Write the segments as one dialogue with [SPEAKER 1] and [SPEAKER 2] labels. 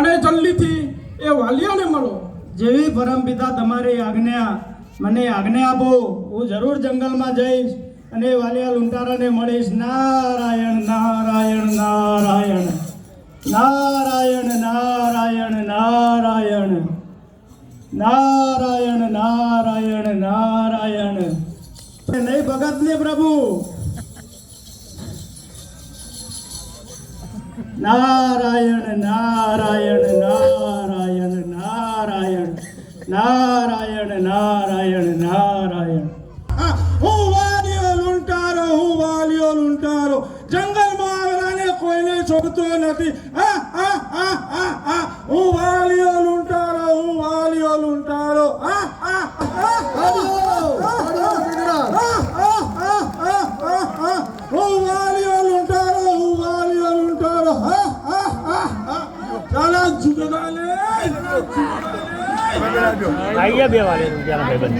[SPEAKER 1] અને જલ્દીથી એ વાલીઓને મળો.
[SPEAKER 2] જેવી પરમપિતા તમારી આજ્ઞા મને આજ્ઞા આપો, હું જરૂર જંગલમાં જઈશ અને વાલિયા લુંટારાને મળીશ. નારાયણ નારાયણ નારાયણ નારાયણ નારાયણ નારાયણ નારાયણ નારાયણ નારાયણ. નહીં ભગત ને પ્રભુ, નારાયણ નારાયણ નારાયણ નારાયણ નારાયણ નારાયણ નારાયણ.
[SPEAKER 1] હું વાલીઓ લુંટારો, હું વાલીઓ લુંટારો, જંગલમાં આવેલાને કોઈને છોડતો નથી. હું વાલીઓ લુંટારો, હું વાલીઓ લુંટારો. હું વાલીઓ લુંટારો, હું વાલીઓ લુંટારો. ચાલા જુગડા લે
[SPEAKER 3] આઈએ બે વાલે રૂપિયાના ભાઈબંધ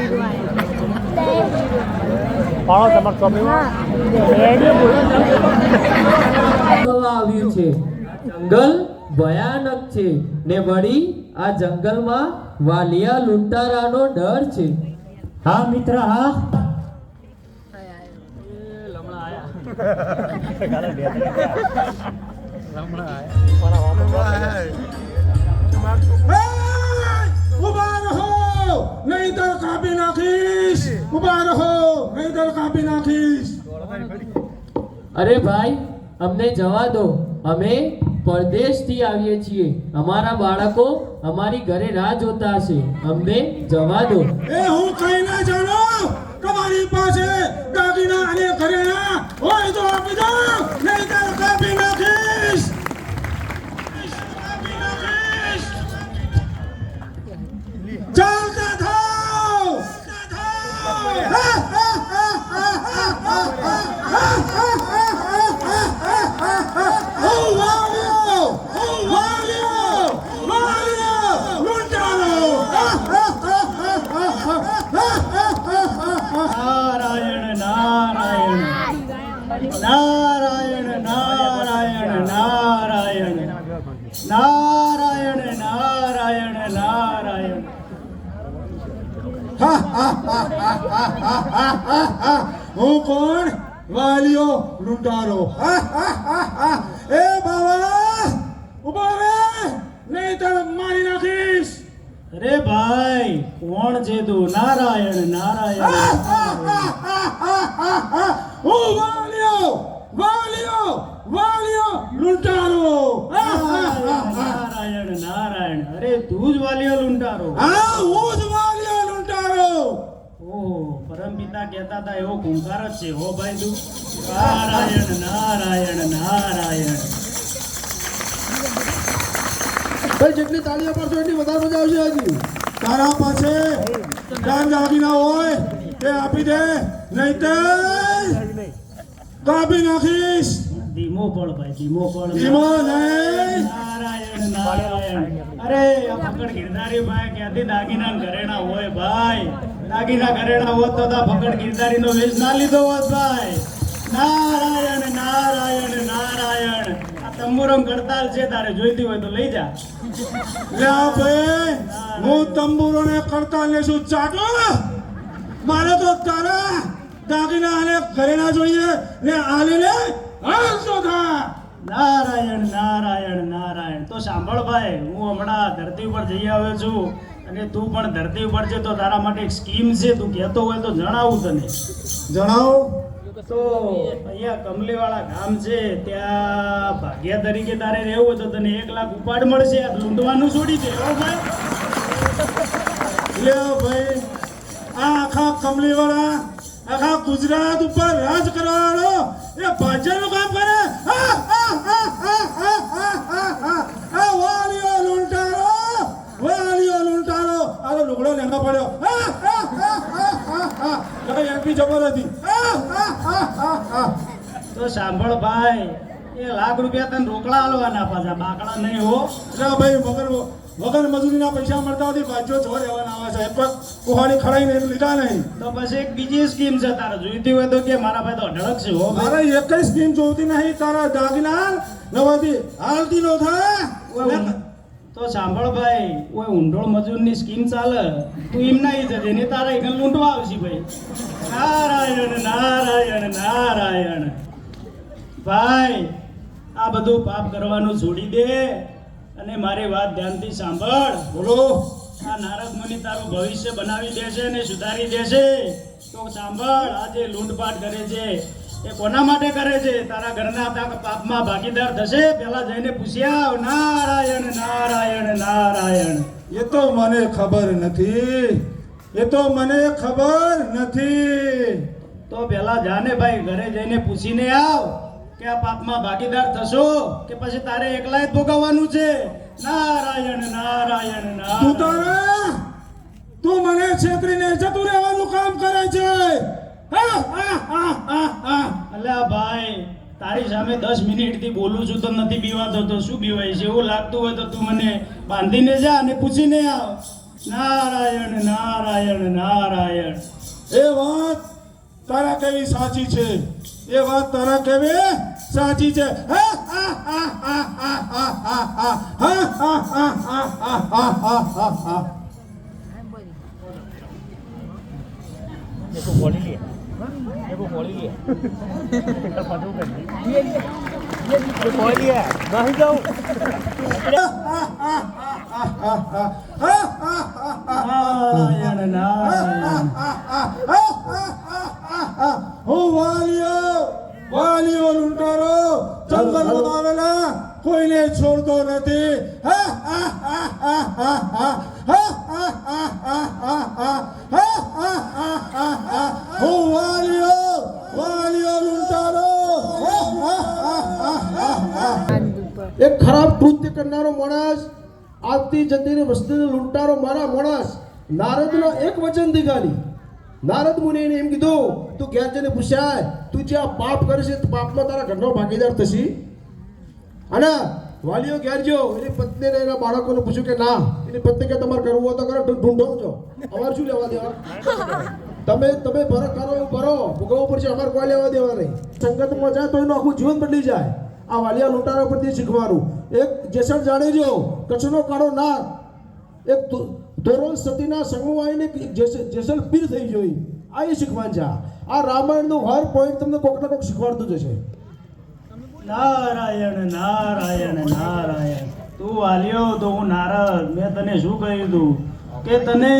[SPEAKER 3] પાણો તમાર શોપિંગમાં
[SPEAKER 4] આવ્યું છે. જંગલ ભયાનક છે ને વળી આ જંગલમાં વાલિયા લૂંટારાનો ડર છે.
[SPEAKER 2] હા મિત્ર, હા
[SPEAKER 1] ઉભા રહો, નહીંતર કાપી નાખીશ. ઉભા રહો, નહીંતર કાપી નાખીશ.
[SPEAKER 4] અરે ભાઈ, અમને જવા દો, અમે પરદેશથી આવીએ છીએ. અમારા બાળકો અમારી ઘરે રાહ જોતા હશે, અમને જવા દો.
[SPEAKER 1] એ હું કઈ ના જાણો. તમારી પાસે દાગીના અને ઘરેણા હોય તો આપી દો, નહીંતર કાપી નાખીશ. ચાલતા થાઓ. હું વાલીઓ, હું વાલીઓ, વાલીઓ લૂંટારો.
[SPEAKER 2] નારાયણ નારાયણ નારાયણ નારાયણ નારાયણ નારાયણ નારાયણ નારાયણ.
[SPEAKER 1] હું કોણ? વાલીઓ લૂંટારો. એ બાવા ઉભો રહે, નહીંતર મારી નાખીશ.
[SPEAKER 2] અરે ભાઈ, કોણ છે તું? નારાયણ નારાયણ.
[SPEAKER 1] હું વાલીઓ, વાલીઓ, વાલીઓ લૂંટારો.
[SPEAKER 2] નારાયણ નારાયણ. અરે તું જ વાલીઓ લૂંટારો?
[SPEAKER 1] હા, હું જ વાલીઓ લૂંટારો.
[SPEAKER 2] ઓહો, પરમપિતા કહેતા હતા એવો ખૂંખાર જ છે હો ભાઈ તું. નારાયણ નારાયણ નારાયણ.
[SPEAKER 1] ભાઈ, જેટલી તાળીઓ પડશો એટલી વધારે મજા આવશે. હજી તારા પાસે દાન દાગીના હોય તે આપી દે, નહીંતર કાપી નાખીશ.
[SPEAKER 2] ધીમો પડ ભાઈ, ધીમો પડ.
[SPEAKER 1] ધીમો નહીં.
[SPEAKER 2] નારાયણ નારાયણ. અરે આ ફકડ ગિરધારી ભાઈ ક્યાંથી દાગીના ને ઘરેણા હોય ભાઈ? દાગીના ઘરેણા હોત તો ફકડ ગિરધારી નો વેશ ના લીધો હોત ભાઈ. નારાયણ નારાયણ નારાયણ. આ તંબુરમ કરતાલ છે, તારે જોઈતી હોય તો લઈ જા.
[SPEAKER 1] લે ભાઈ, હું તંબુરોને કરતા ને શું ચાટો? મારે તો તારા દાગીના અને ઘરેણા જોઈએ ને આલે ને હાલતો થા.
[SPEAKER 2] નારાયણ નારાયણ નારાયણ. તો સાંભળ ભાઈ, હું હમણાં ધરતી ઉપર જઈ આવ્યો છું અને તું પણ ધરતી ઉપર છે, તો તારા માટે એક સ્કીમ છે. તું કહેતો હોય તો જણાવું તને.
[SPEAKER 1] જણાવો.
[SPEAKER 2] તો અહીંયા કમલીવાળા ગામ છે, ત્યાં ભાગ્યા તરીકે તારે રહેવું હોય તો તને 1 લાખ ઉપાડ મળશે. આ લૂંટવાનું છોડી દે હો ભાઈ.
[SPEAKER 1] લે ભાઈ, આ આખા કમલીવાળા આખા ગુજરાત ઉપર રાજ કરવાવાળો એ ભાજપનું કામ કરે. આ વાલીઓ લૂંટારો, વાલીઓ લૂંટારો. આ તો લુગડો લેંગા પડ્યો. એમપી જબર હતી.
[SPEAKER 2] તો સાંભળ ભાઈ, એ લાખ રૂપિયા તને રોકડા આલવાના, પાછા બાકડા નહીં હો.
[SPEAKER 1] એટલે ભાઈ વગર મજૂરીના પૈસા મળતા હતી. ભાજ્યો જો રહેવાના આવે છે, પણ કુહાડી ખડાઈને લીધા નહીં.
[SPEAKER 2] તો પછી એક બીજી સ્કીમ છે, તારે જોઈતી હોય તો કે મારા ભાઈ તો અઢળક છે હો.
[SPEAKER 1] મારે એક સ્કીમ જોતી નહીં. તારા દાગીના નવાથી હાલતી નો થાય.
[SPEAKER 2] તો સાંભળ ભાઈ ઓય ઊંડોળ મજૂરની સ્કીમ ચાલે તું એમ ના જજે ને તારા એક લૂંટવા આવશે ભાઈ નારાયણ નારાયણ નારાયણ ભાઈ આ બધું પાપ કરવાનું છોડી દે અને મારી વાત ધ્યાનથી સાંભળ
[SPEAKER 1] બોલો
[SPEAKER 2] આ નારદ મુનિ તારું ભવિષ્ય બનાવી દેશે અને સુધારી દેશે તો સાંભળ આ જે લૂંટપાટ કરે છે એ કોના માટે કરે છે તારા ઘરના તારા પાપમાં ભાગીદાર થશે પેલા જઈને પૂછ્યા નારાયણ નારાયણ નારાયણ
[SPEAKER 1] એ તો મને ખબર નથી એ તો મને ખબર નથી
[SPEAKER 2] તો પેલા જાને ભાઈ ઘરે જઈને પૂછીને આવ કે આ પાપમાં ભાગીદાર થશો કે પછી તારે એકલા જ ભોગવવાનું છે નારાયણ નારાયણ
[SPEAKER 1] તું
[SPEAKER 2] નારાયણ
[SPEAKER 1] તારા તું મને છેતરીને જતું રહેવાનું કામ કરે છે હા, હા, હા, હા, હા.
[SPEAKER 2] અલ્યા ભાઈ તારી સામે 10 મિનિટથી બોલું છું તો નથી બીવાતો તો શું બીવાય છે એવું લાગતું હોય તો તું મને બાંધીને જા અને પૂછીને આવ નારાયણ નારાયણ નારાયણ
[SPEAKER 1] એ વાત તારા કેવી સાચી છે એ વાત તારા કેવી સાચી છે હા, હા, હા, હા, હા, હા, હા, હા, હા, હા, હા, હા, હા, હા, હા, હા.
[SPEAKER 3] ये को बोली लिया ये को बोली लिया कल पटू कर दी ये बोली है नहीं जाऊं
[SPEAKER 2] નારાયણ નારાયણ
[SPEAKER 1] હું વાલીઓ લૂંટારો જંગલમાં આવેલા કોઈને છોડતો નથી હું વાલીઓ લૂંટારો
[SPEAKER 5] એક ખરાબ કૃત્ય કરનારો માણસ આવતી જતી વસ્તીને લૂંટારો મારા માણસ નારદનો એક વચનથી ગાલી નારદ મુનિએ એમ કીધું તું ઘેર જઈને પૂછાય તું જે આ પાપ કરે છે તે પાપમાં તારા ઘરનો ભાગીદાર થશી અને વાલીઓ ઘેર જો એની પત્નીને એના બાળકોને પૂછ્યું કે ના એની પત્ની કે તમારે કરવું હોય તો કરો ઢૂંઢો છો અમારે શું લેવા દેવા તમે ભરો કરો ભરો ભોગવવું પડશે અમારે કોઈ લેવા દેવા નહીં સંગતમાં જાય તો એનું આખું જીવન બદલી જાય આ વાલિયા લૂંટારા પરથી શીખવાનું એક જેસલ જાણેજો કચ્છનો કાળો નાગ એક ધોરણ સતીના સંગમાં આવીને જેસલ પીર થઈ જોઈ આ એ શીખવાનું છે આ રામાયણનું હર પોઈન્ટ તમને કોક ના કોક શીખવાડતું જશે
[SPEAKER 2] નારાયણ નારાયણ નારાયણ તું વાલ્યો તો હું નારદ મેં તને શું કહ્યું તું કે તને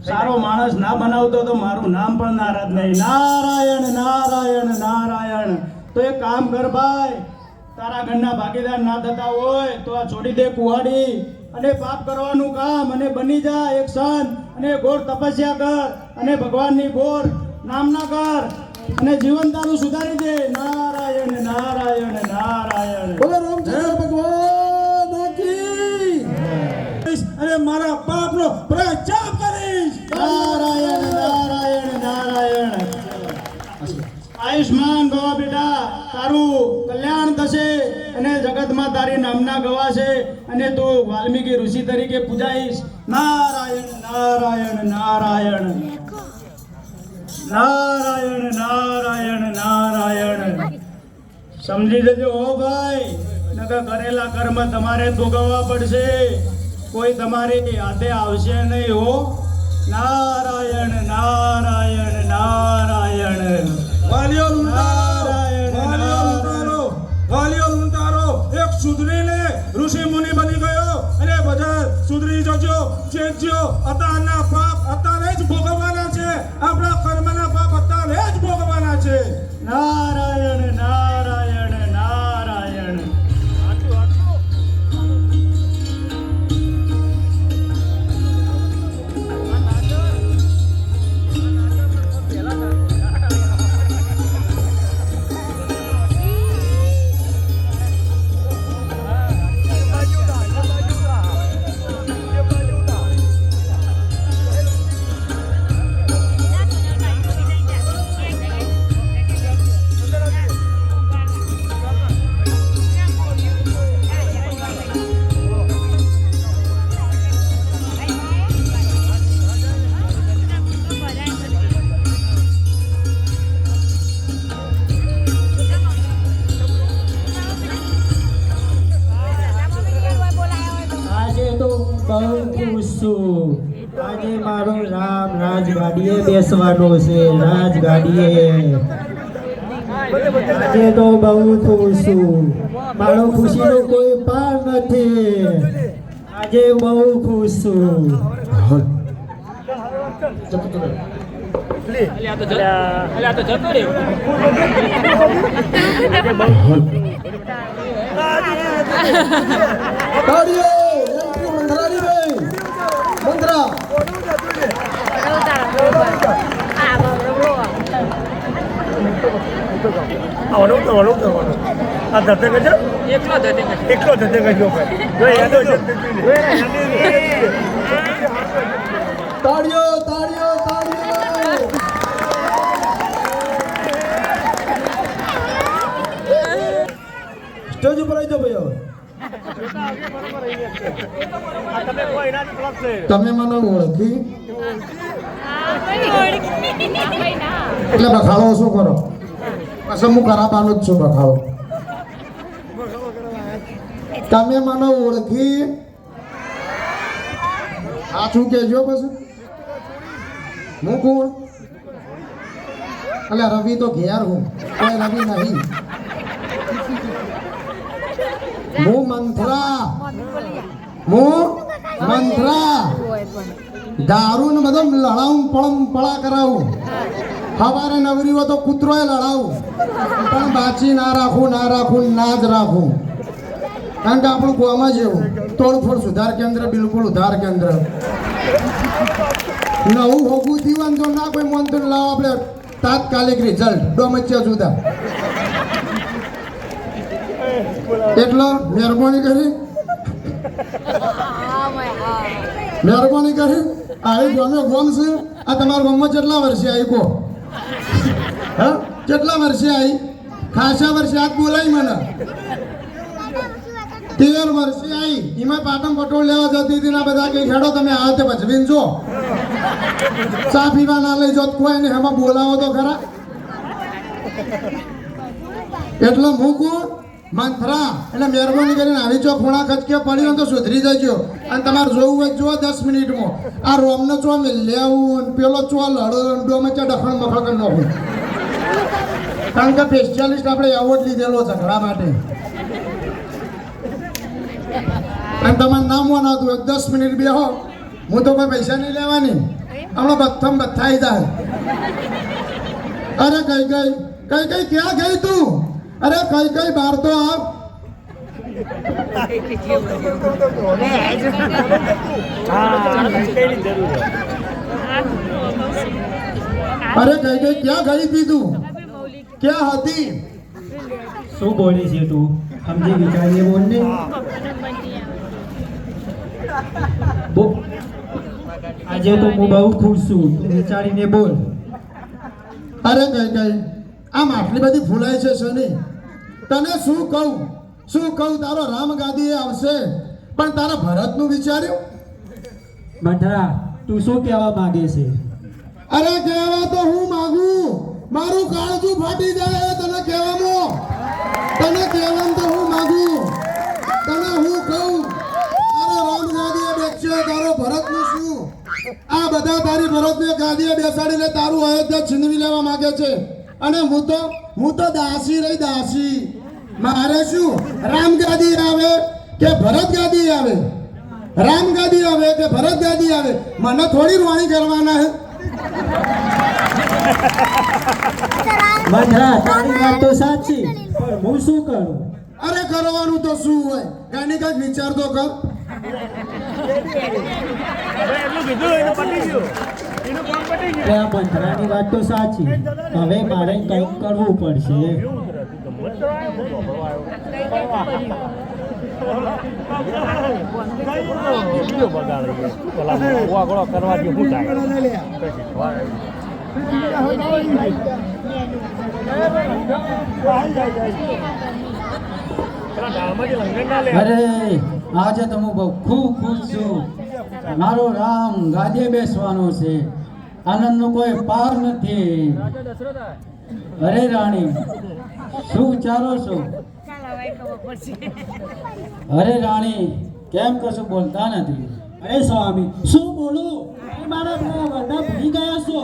[SPEAKER 2] સારો માણસ ના બનાવતો તો મારું નામ પણ નારદ નહીં નારાયણ નારાયણ નારાયણ તો એક કામ કર ભાઈ તારા ઘરના ભાગીદાર ના થતા હોય તો આ છોડી દે કુહાડી અને પાપ કરવાનું કામ અને બની જા એક સંત અને ઘોર તપસ્યા કર અને ભગવાનની ઘોર નામના કર અને જીવન તારું સુધારી દે નારાયણ નારાયણ નારાયણ
[SPEAKER 5] બોલો રામચંદ્ર ભગવાન કી
[SPEAKER 1] અને મારા પાપનો પ્રચાર કરીશ
[SPEAKER 2] નારાયણ નારાયણ નારાયણ આયુષ્માન ભવ બેટા તારું કલ્યાણ થશે અને જગતમાં તારી નામના ગવાશે અને તું વાલ્મીકી ઋષિ તરીકે પૂજાઈશ નારાયણ નારાયણ નારાયણ નારાયણ નારાયણ નારાયણ સમજી જજો હો ભાઈ નકર કરેલા કર્મ તમારે ભોગવવા પડશે કોઈ તમારી હાથે આવશે નહીં હો નારાયણ નારાયણ નારાયણ
[SPEAKER 1] વાલીઓ લૂંટારો એક સુધરીને ઋષિ મુનિ બની ગયો અને બધા સુધરી જજો ચેતજો અત્યારના પાપ અત્યારે જ ભોગવવાના છે આપણા કર્મના પાપ અત્યારે જ ભોગવવાના છે
[SPEAKER 2] નારાયણ નારાયણ નારાયણ બહુ ખુશ છું. આજે મારો રામ રાજગાડીએ બેસવાનો છે. રાજગાડીએ આજે તો બહુ ખુશ છું. મારો ખુશીનો કોઈ પાર નથી. આજે બહુ ખુશ છું.
[SPEAKER 5] તાળીઓ એન્ટ્રી મંદરાની ભાઈ મંદરા તાળીઓ તાળીઓ તાળીઓ સ્ટેજ ઉપર આવી જાઓ ભાઈ હવે તમે મને ઓળખી એટલે બખાડો શું કરો પછી હું ખરાબાનો જ છું બખાડો તમે મને ઓળખી સાચું કહેજો પછી હું કોણ એટલે રવિ તો ઘેર હું કોઈ રવિ નહીં હું મંથરા દારૂ ને બધો લડાવું પળા કરાવું સવારે નવરી હોય તો કૂતરોય લડાવું પણ બાચી ના રાખું ના જ રાખું કારણ કે આપણું ગામમાં જ એવું તોડફોડ સુધાર કેન્દ્ર બિલકુલ ઉધાર કેન્દ્ર નવું હોગું જીવન જો ના કોઈ મનતું લાવો આપણે તાત્કાલિક રિઝલ્ટ ડોમચ્યા જુદા એટલો મહેરબાની કરી આવી ગમે ગોમ છે આ તમારા ગામમાં કેટલા વર્ષે આવી કહો હા કેટલા વર્ષે આવી ખાસા વર્ષે આ બોલાય મને 13 વર્ષે આવી એમાં પાટણ પટોળ લેવા જતી હતી ના બધા કઈ ખેડો તમે આ તે ભજવીને જો ચા પીવા ના લઈ જો કોઈ ને એમાં બોલાવો તો ખરા એટલે હું કોણ મંથરા એટલે મહેરબાની કરીને આવી ચો ખૂણા ખચકે પડી તો સુધરી જજો અને તમારે જોવું હોય જો 10 મિનિટમાં આ રોમને ચો લેવું પેલો ચો લડો ડોમે ચો ડખણ મખણ કરી નાખું કારણ કે સ્પેશિયાલિસ્ટ આપણે એવોર્ડ લીધેલો ઝઘડા માટે અને તમારું નામ વાનાતું 10 મિનિટ બેહો હું તો કોઈ પૈસા નહીં લેવાની હમણાં બથમ બથાઈ જાય અરે કઈ ક્યાં ગઈ તું અરે કઈ બાર તો આવ અરે કઈ ક્યાં ગઈ હતી તું ક્યાં હતી
[SPEAKER 2] શું બોલે છે તું? સમજી વિચારીએ બોલ ને. આજે તો હું બહુ ખુશ છું. તું વિચારીને બોલ.
[SPEAKER 5] અરે કઈ આમ આટલી બધી ફૂલાય છે શનિ તને શું કહું તારો રામ ગાદી આવશે પણ તારા ભરતનું વિચાર્યું
[SPEAKER 2] મંથરા તું શું કહેવા માંગે છે?
[SPEAKER 5] અરે કહેવા તો હું માંગુ મારું કાળજું ફાટી જાય તને કહેવામાં તો હું માંગુ તને હું કહું તારો રામ ગાદીએ બેસશે તારો ભરતનું શું આ બધા તારી ભરતને ગાદીએ બેસાડીને તારું અયોધ્યા છીનવી લેવા માંગે છે અને હું તો દાસી રહી દાસી મારે શું રામ ગાદી આવે કે ભરત ગાદી આવે રામ ગાદી આવે કે ભરત ગાદી આવે મને થોડી રોણી કરવાના હે
[SPEAKER 2] મંથરા તારી વાત તો સાચી પણ હું શું કરું?
[SPEAKER 5] અરે કરવાનું તો શું હોય કાની કાંઈક વિચાર તો કર
[SPEAKER 2] મંથરાની વાત તો સાચી હવે મારે કંઈક કરવું પડશે.
[SPEAKER 3] કરવા દે શું થાય
[SPEAKER 6] અરે આજે તો હું બહુ ખૂબ ખુશ છું મારો રામ ગાદીએ બેસવાનો છે આનંદનો કોઈ પાર નથી. અરે રાણી શું વિચારો છો? અરે રાણી કેમ કશું બોલતા નથી?
[SPEAKER 1] અરે સ્વામી શું બોલું મારા બધા ભૂલી ગયા છો.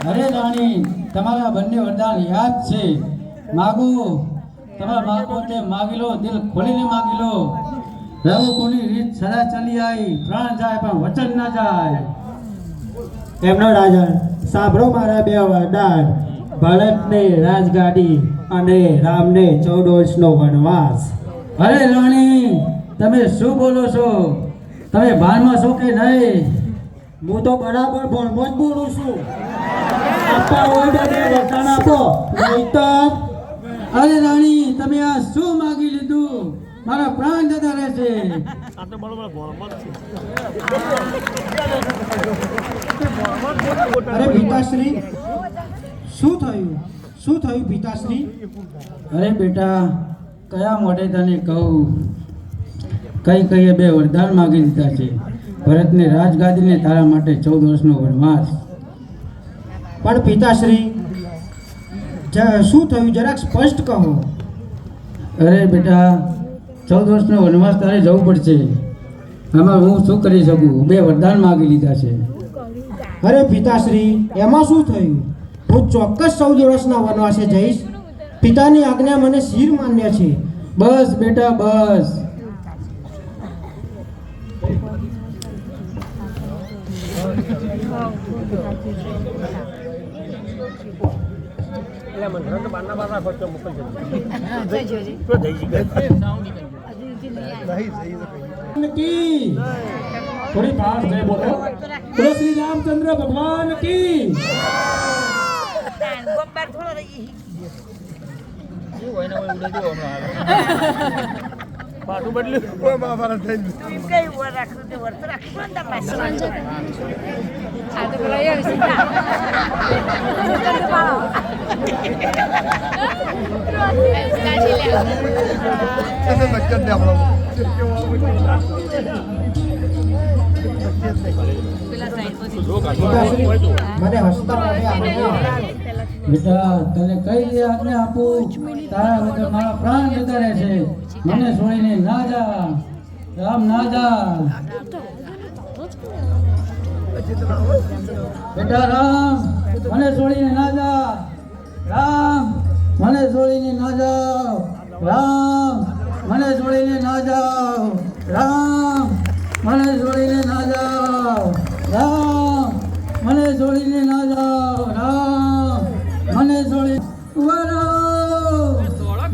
[SPEAKER 6] અરે રાણી તમારા બંને વરદાન યાદ છે. માગો તમારા માગો તે માગી લો, દિલ ખોલીને માગી લો. રહો કોની રીત સદા ચાલી આવી, પ્રાણ જાય પણ વચન ના જાય.
[SPEAKER 1] એમનો રાજન સાંભળો મારા બે વરદાન, ભરતને રાજગાદી અને રામને 14 વર્ષનો વનવાસ.
[SPEAKER 6] અરે રાણી તમે શું બોલો છો? તમે ભાનમાં છો કે નહીં?
[SPEAKER 1] હું તો બરાબર ભણમાં જ બોલું છું. આપવા હોય તો બે વરદાન આપો, નહીં તો
[SPEAKER 6] અરે રાણી તમે આ શું માગી લીધું? મારા પ્રાણ જતા રહેશે.
[SPEAKER 5] અરે પિતાશ્રી શું થયું પિતાશ્રી?
[SPEAKER 6] અરે બેટા કયા મોઢે તને કહું? કઈ બે વરદાન માગી દીધા છે. ભરતને રાજગાદીને તારા માટે 14 વર્ષનો વનવાસ.
[SPEAKER 5] પણ પિતાશ્રી શું થયું જરાક સ્પષ્ટ કહો.
[SPEAKER 6] અરે બેટા 14 વર્ષનો વનવાસ તારે જવું પડશે. આમાં હું શું કરી શકું? બે વરદાન માગી લીધા છે.
[SPEAKER 5] અરે પિતાશ્રી એમાં શું થયું? હું ચોક્કસ 14 વર્ષના વનવાસે જઈશ. પિતાની આજ્ઞા મને શિર માન્ય છે.
[SPEAKER 6] બસ બેટા બસ.
[SPEAKER 1] की थोड़ी पास जय बोलो, बोलो श्री रामचंद्र भगवान की.
[SPEAKER 3] પાટું બદલ્યું કોઈ મહાભારત થઈ
[SPEAKER 5] મને હસતા મોઢે આનંદ.
[SPEAKER 6] બેટા તને કઈ રીતે આજ્ઞા આપું? તારા વગર મારા પ્રાણ જતા રહેશે. મને છોડીને ના જા રામ, ના જા બેટા. રામ મને છોડીને ના જા. રામ મને છોડીને ના જાઓ. રામ મને છોડીને ના જાઓ. રામ મને છોડીને ના જાઓ. રામ મને છોડીને ના જાઓ. રામ મને છોડી વરો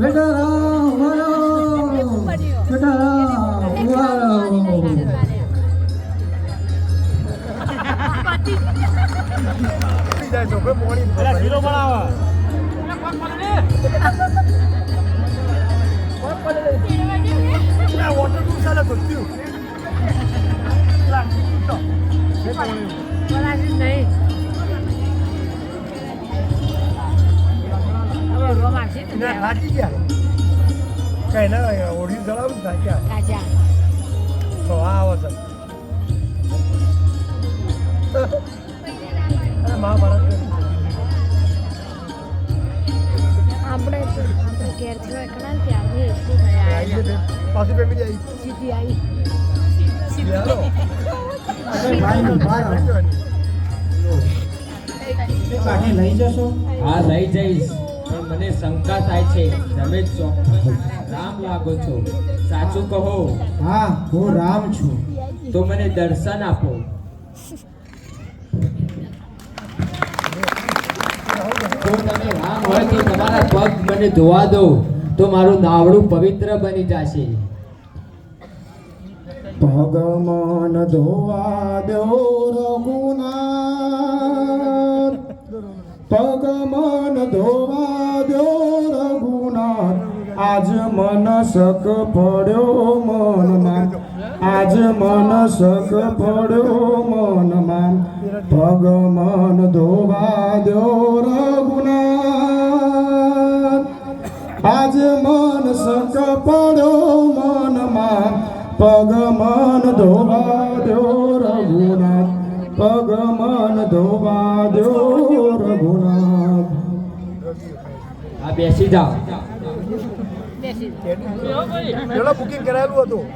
[SPEAKER 6] બેટા. રામ વરો બેટા. રામ વરો.
[SPEAKER 3] જાય છોકરો મોડી હીરો બનાવા વોટર પ્રૂફ ચાલે કરતું થાકી ગયા કઈ ના ઓઢી ચલાવું થાક્યા તો આ આવો સર મહાભારત
[SPEAKER 7] આપણે ઘેરથી એકલા ને ત્યારની એટલું થયા
[SPEAKER 3] પાછી ફેમિલી આવી
[SPEAKER 7] સીધી આવી
[SPEAKER 5] અરે ભાઈ ઉભા રહો. કાઢી લઈ જશો?
[SPEAKER 4] હા લઈ જઈશ, પણ મને શંકા થાય છે. તમે ચોક્કસ રામ લાગો છો, સાચું કહો.
[SPEAKER 5] હા હું રામ છું.
[SPEAKER 4] તો મને દર્શન આપો. જો તમે રામ હોય તો તમારા પગ મને ધોવા દો, તો મારું નાવડું પવિત્ર બની જશે.
[SPEAKER 5] ભગવાન ધોવા દો રઘુનાથ, ભગવાન ધોવા દો રઘુનાથ. આજ મન શક પડ્યો મનમાં, આજ મન શક પડ્યો મનમાં. ભગવાન ધોવા દો રઘુનાથ, આજ મન શક પડ્યો મનમાં. ભગવાન ધોવા દો રઘુનાથ, ભગવાન ધોવા દો રઘુનાથ.
[SPEAKER 4] આ બેસી જાઓ.
[SPEAKER 5] પેલા બુકિંગ કરાયેલું હતું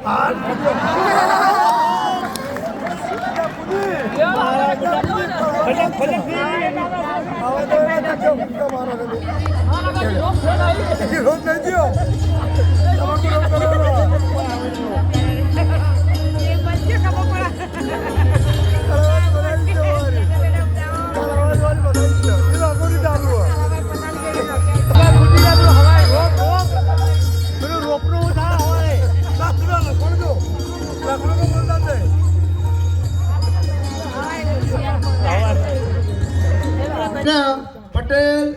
[SPEAKER 5] પટેલ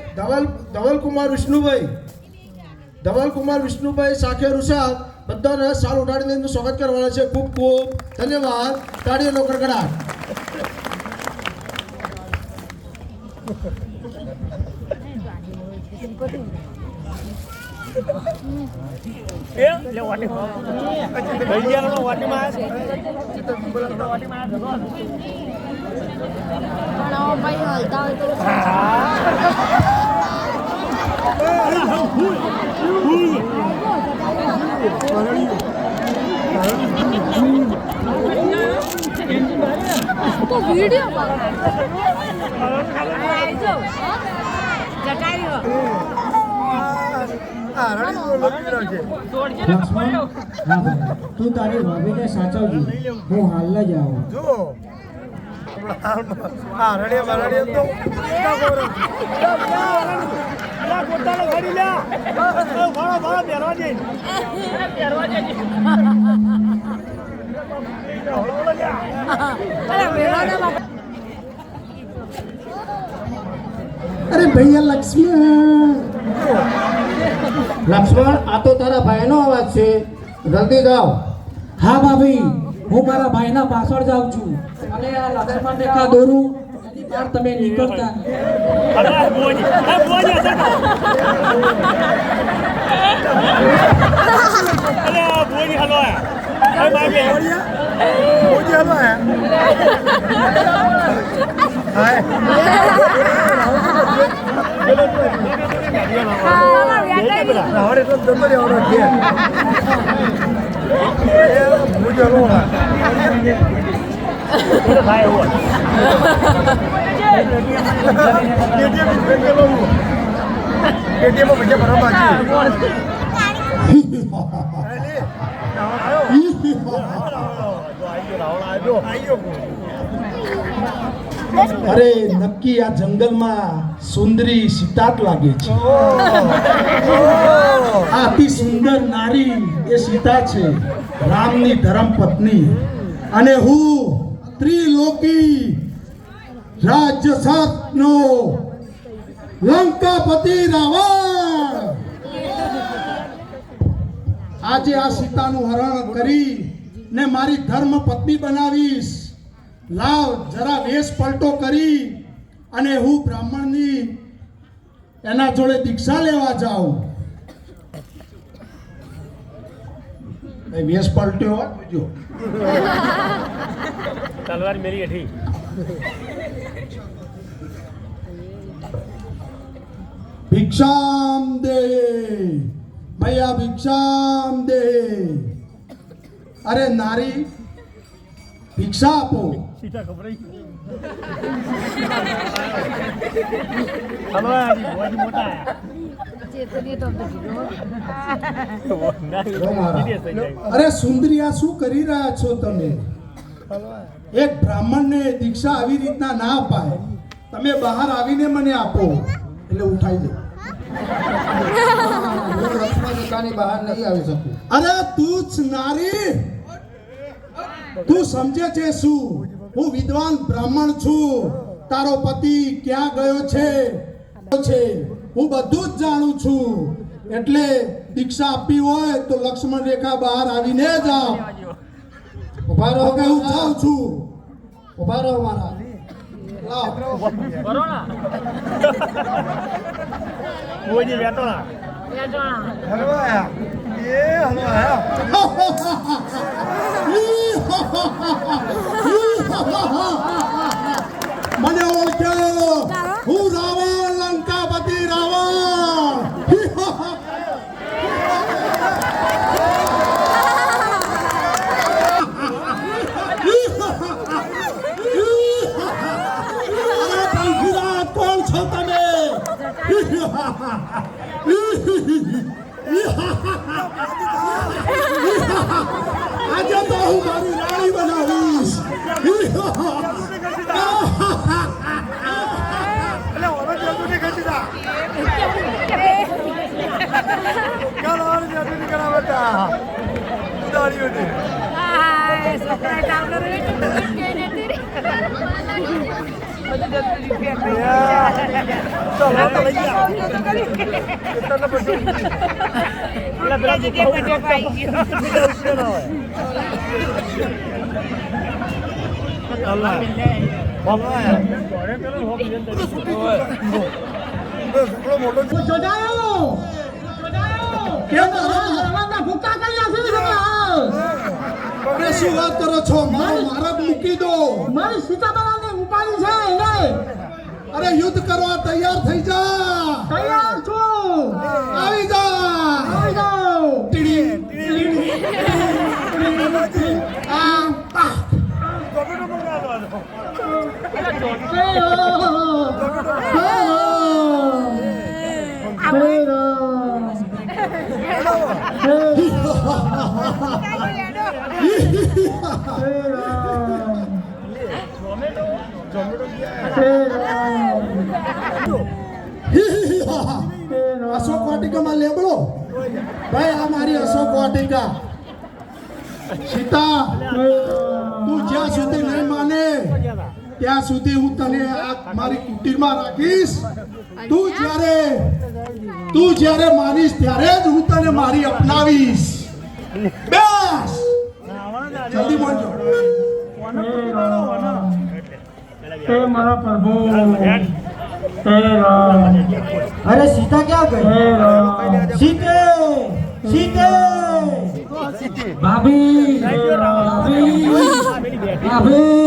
[SPEAKER 5] ધવલકુમાર વિષ્ણુભાઈ સાખે રૂસાદ બધાને સાલ ઉડાડીને એમનું સ્વાગત કરવાના છે. ખૂબ ખૂબ ધન્યવાદ. તાળીઓનો ગડગડાટ.
[SPEAKER 7] પણ ભાઈ હલતા હોય તો તો વિડિયો
[SPEAKER 6] લક્ષ્મણ હા ભાઈ તું તારી ભાભીને સાચવજી હું હાલ જ આવું અરે ભૈયા લક્ષ્મણ આ તો તારા ભાઈનો અવાજ છે જલ્દી જાઓ. હા ભાભી હું મારા ભાઈના પાછળ જાઉં છું અને આ લક્ષ્મણ રેખા દોરું એની બહાર તમે નીકળતા અરે નક્કી આ જંગલમાં સુંદરી સીતા જ લાગે છે. આ અતિ સુંદર નારી એ સીતા છે, રામની ધર્મ પત્ની. અને હું ત્રિલોકી રાજ્ય સાતનો લંકાપતિ રાવણ આજે આ સીતાનું હરણ કરી ને મારી ધર્મ પત્ની બનાવીશ. લાવ જરા વેશ પલટો કરી અને હું બ્રાહ્મણની એના જોડે દીક્ષા લેવા જાઉં. વેશ પલટ્યો હોત જો
[SPEAKER 3] તલવાર મેરી હેઠી
[SPEAKER 6] ભિક્ષામ દે ભૈયા ભિક્ષામ દે. અરે નારી ભિક્ષા આપો.
[SPEAKER 3] સીતા ખબરાઈ તલવાર બોજી મોટા
[SPEAKER 6] અરે સુંદરી આ શું કરી રહ્યા છો તમે? એક બ્રાહ્મણને દીક્ષા આવી રીતના ના અપાય. તમે બહાર આવીને મને આપો એટલે ઉઠાઈ દે. બહાર નહીં આવી શકું. અરે તું જ નારી, તું સમજે છે શું? હું વિદ્વાન બ્રાહ્મણ છું. તારો પતિ ક્યાં ગયો છે હું બધું જ જાણું છું. એટલે દીક્ષા આપવી હોય તો લક્ષ્મણ રેખા બહાર આવીને જાઓ. ઉભા રહો કે હું જાઉં છું. ઉભા રહો મારા.
[SPEAKER 3] બોજી વેટોણા
[SPEAKER 6] મને ઓળખ્યો, હું રાવણ, લંકાપતિ રાવણ.
[SPEAKER 1] હું મારી રાણી બનાવીશ અરે શું વાત કરો છો મારો મારા મૂકી દો
[SPEAKER 5] મારી સીતાબાલાને ઉપાડી છે એને
[SPEAKER 1] અરે યુદ્ધ કરવા તૈયાર થઈ જા
[SPEAKER 5] તૈયાર છું
[SPEAKER 1] આવી જા
[SPEAKER 5] આવી જાઓ
[SPEAKER 1] અશોક વાટિકામાં લેબડો ભાઈ આ મારી અશોક વાટિકા સીતા તું જ્યાં સુધી નહીં માને ત્યાં સુધી હું તને આ મારી કુટીરમાં રાખીશ તું જ્યારે માનીશ ત્યારે જ હું તને મારી અપનાવીશ બસ જલ્દી બોલજો
[SPEAKER 5] મારા પ્રભુ अरे सीता क्या गई सीते सीते भाभी भाभी भाभी